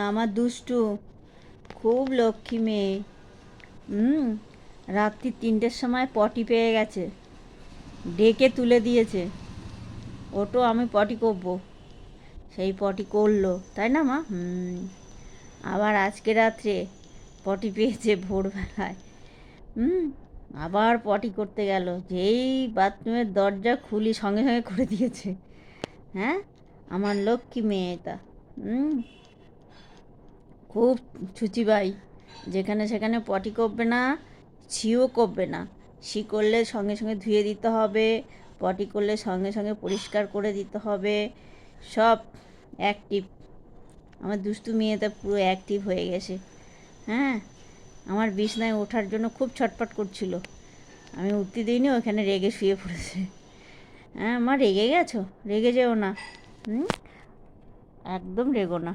আমার দুষ্টু, খুব লক্ষ্মী মেয়ে। হুম। রাত্রি 3টের সময় পটি পেয়ে গেছে, ডেকে তুলে দিয়েছে, ওটো আমি পটি করবো। সেই পটি করলো, তাই না মা? আবার আজকে রাত্রে পটি পেয়েছে ভোরবেলায়। হুম। আবার পটি করতে গেল, যেই বাথরুমের দরজা খুলি সঙ্গে সঙ্গে করে দিয়েছে। হ্যাঁ, আমার লক্ষ্মী মেয়ে এটা। হুম। খুব ছুচিবাই, যেখানে সেখানে পটি করবে না, ছিও করবে না। ছি করলে সঙ্গে সঙ্গে ধুয়ে দিতে হবে, পটি করলে সঙ্গে সঙ্গে পরিষ্কার করে দিতে হবে। সব অ্যাক্টিভ। আমার দুষ্টু মেয়েটা পুরো অ্যাক্টিভ হয়ে গেছে। হ্যাঁ, আমার বিছনায় ওঠার জন্য খুব ছটফট করছিল, আমি উঠতে দিইনি, ওখানে রেগে শুয়ে পড়েছে। হ্যাঁ মা, রেগে গেছো? রেগে যেও না। একদম রেগো না।